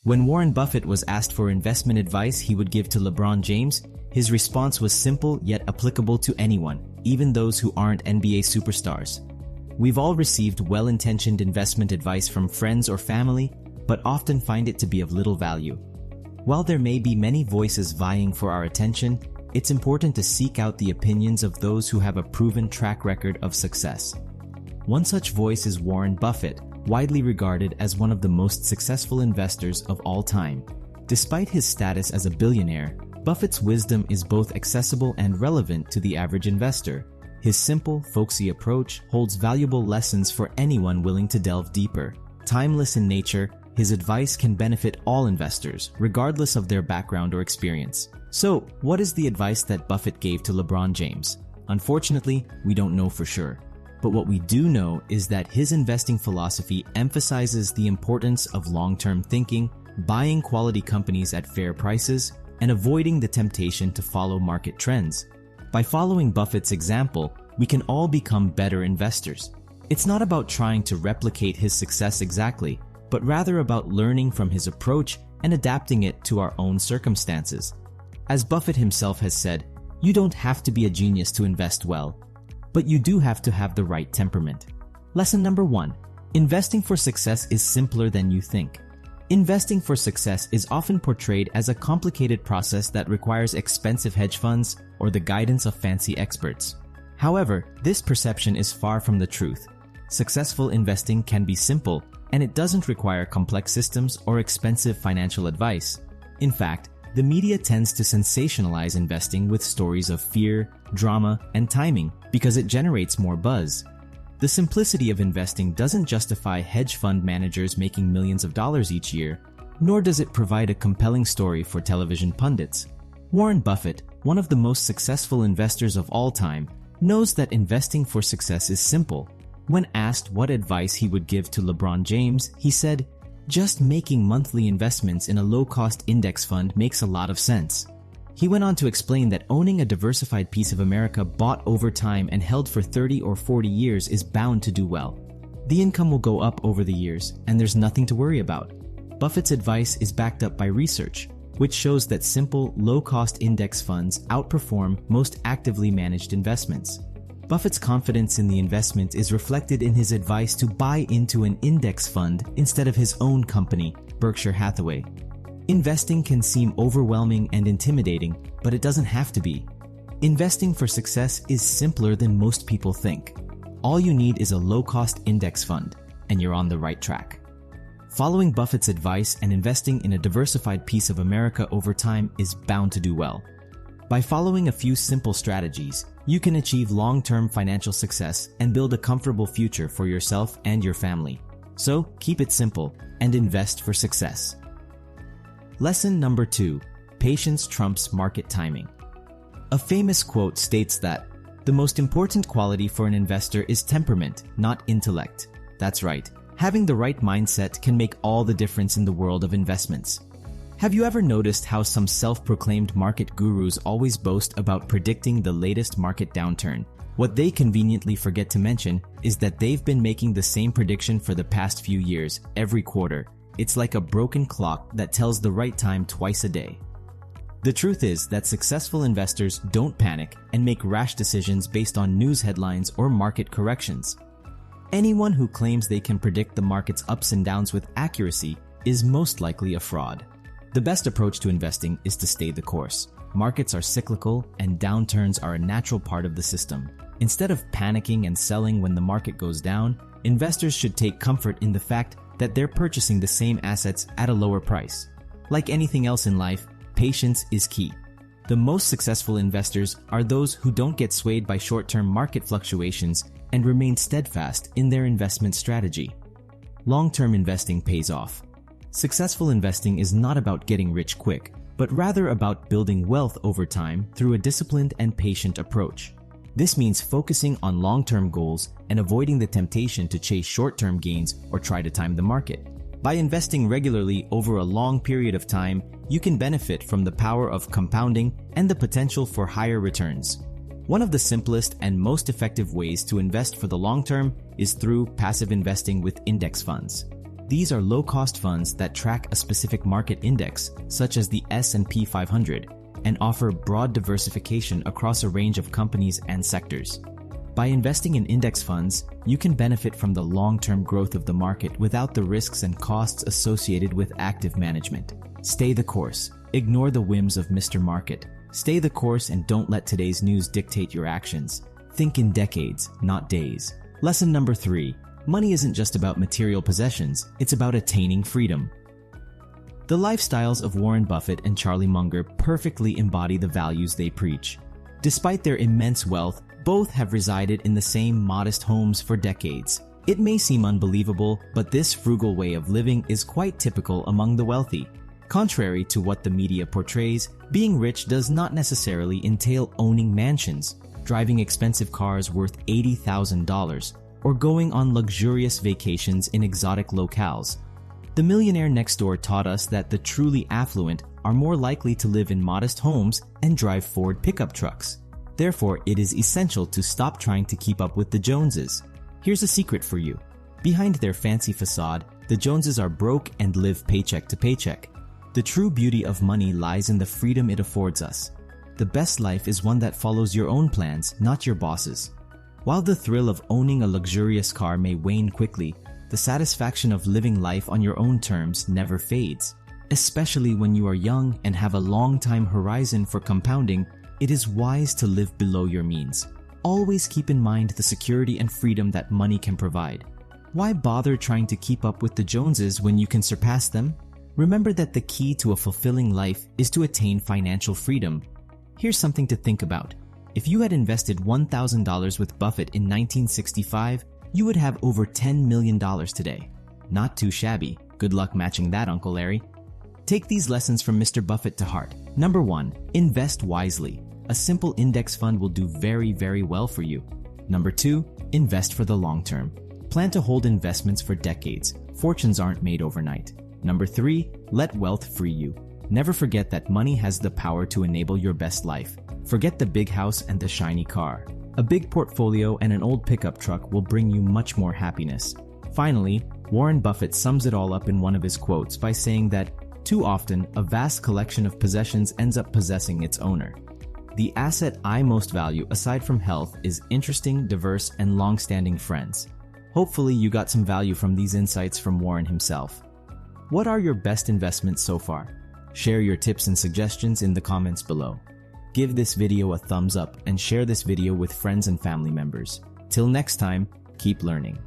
When Warren Buffett was asked for investment advice he would give to LeBron James, his response was simple yet applicable to anyone, even those who aren't NBA superstars. We've all received well-intentioned investment advice from friends or family, but often find it to be of little value. While there may be many voices vying for our attention, it's important to seek out the opinions of those who have a proven track record of success. One such voice is Warren Buffett, widely regarded as one of the most successful investors of all time. Despite his status as a billionaire, Buffett's wisdom is both accessible and relevant to the average investor. His simple, folksy approach holds valuable lessons for anyone willing to delve deeper. Timeless in nature, his advice can benefit all investors, regardless of their background or experience. So, what is the advice that Buffett gave to LeBron James? Unfortunately, we don't know for sure. But what we do know is that his investing philosophy emphasizes the importance of long-term thinking, buying quality companies at fair prices, and avoiding the temptation to follow market trends. By following Buffett's example, we can all become better investors. It's not about trying to replicate his success exactly, but rather about learning from his approach and adapting it to our own circumstances. As Buffett himself has said, you don't have to be a genius to invest well, but you do have to have the right temperament. Lesson number 1. Investing for success is simpler than you think. Investing for success is often portrayed as a complicated process that requires expensive hedge funds or the guidance of fancy experts. However, this perception is far from the truth. Successful investing can be simple, and it doesn't require complex systems or expensive financial advice. In fact, the media tends to sensationalize investing with stories of fear, drama, and timing because it generates more buzz. The simplicity of investing doesn't justify hedge fund managers making millions of dollars each year, nor does it provide a compelling story for television pundits. Warren Buffett, one of the most successful investors of all time, knows that investing for success is simple. When asked what advice he would give to LeBron James, he said, "Just making monthly investments in a low-cost index fund makes a lot of sense." He went on to explain that owning a diversified piece of America bought over time and held for 30 or 40 years is bound to do well. The income will go up over the years, and there's nothing to worry about. Buffett's advice is backed up by research, which shows that simple, low-cost index funds outperform most actively managed investments. Buffett's confidence in the investment is reflected in his advice to buy into an index fund instead of his own company, Berkshire Hathaway. Investing can seem overwhelming and intimidating, but it doesn't have to be. Investing for success is simpler than most people think. All you need is a low-cost index fund, and you're on the right track. Following Buffett's advice and investing in a diversified piece of America over time is bound to do well. By following a few simple strategies, you can achieve long-term financial success and build a comfortable future for yourself and your family. So keep it simple and invest for success. Lesson number 2. Patience trumps market timing. A famous quote states that, "The most important quality for an investor is temperament, not intellect." That's right. Having the right mindset can make all the difference in the world of investments. Have you ever noticed how some self-proclaimed market gurus always boast about predicting the latest market downturn? What they conveniently forget to mention is that they've been making the same prediction for the past few years, every quarter. It's like a broken clock that tells the right time twice a day. The truth is that successful investors don't panic and make rash decisions based on news headlines or market corrections. Anyone who claims they can predict the market's ups and downs with accuracy is most likely a fraud. The best approach to investing is to stay the course. Markets are cyclical, and downturns are a natural part of the system. Instead of panicking and selling when the market goes down, investors should take comfort in the fact that they're purchasing the same assets at a lower price. Like anything else in life, patience is key. The most successful investors are those who don't get swayed by short-term market fluctuations and remain steadfast in their investment strategy. Long-term investing pays off. Successful investing is not about getting rich quick, but rather about building wealth over time through a disciplined and patient approach. This means focusing on long-term goals and avoiding the temptation to chase short-term gains or try to time the market. By investing regularly over a long period of time, you can benefit from the power of compounding and the potential for higher returns. One of the simplest and most effective ways to invest for the long term is through passive investing with index funds. These are low-cost funds that track a specific market index, such as the S&P 500, and offer broad diversification across a range of companies and sectors. By investing in index funds, you can benefit from the long-term growth of the market without the risks and costs associated with active management. Stay the course. Ignore the whims of Mr. Market. Stay the course and don't let today's news dictate your actions. Think in decades, not days. Lesson number 3. Money isn't just about material possessions, it's about attaining freedom. The lifestyles of Warren Buffett and Charlie Munger perfectly embody the values they preach. Despite their immense wealth, both have resided in the same modest homes for decades. It may seem unbelievable, but this frugal way of living is quite typical among the wealthy. Contrary to what the media portrays, being rich does not necessarily entail owning mansions, driving expensive cars worth $80,000, or going on luxurious vacations in exotic locales. The millionaire next door taught us that the truly affluent are more likely to live in modest homes and drive Ford pickup trucks. Therefore, it is essential to stop trying to keep up with the Joneses. Here's a secret for you. Behind their fancy facade, the Joneses are broke and live paycheck to paycheck. The true beauty of money lies in the freedom it affords us. The best life is one that follows your own plans, not your boss's. While the thrill of owning a luxurious car may wane quickly, the satisfaction of living life on your own terms never fades. Especially when you are young and have a long time horizon for compounding, it is wise to live below your means. Always keep in mind the security and freedom that money can provide. Why bother trying to keep up with the Joneses when you can surpass them? Remember that the key to a fulfilling life is to attain financial freedom. Here's something to think about. If you had invested $1,000 with Buffett in 1965, you would have over $10 million today. Not too shabby. Good luck matching that, Uncle Larry. Take these lessons from Mr. Buffett to heart. Number 1. Invest wisely. A simple index fund will do very, very well for you. Number 2. Invest for the long term. Plan to hold investments for decades. Fortunes aren't made overnight. Number 3. Let wealth free you. Never forget that money has the power to enable your best life. Forget the big house and the shiny car. A big portfolio and an old pickup truck will bring you much more happiness. Finally, Warren Buffett sums it all up in one of his quotes by saying that, "Too often, a vast collection of possessions ends up possessing its owner." The asset I most value aside from health is interesting, diverse, and long-standing friends. Hopefully you got some value from these insights from Warren himself. What are your best investments so far? Share your tips and suggestions in the comments below. Give this video a thumbs up and share this video with friends and family members. Till next time, keep learning.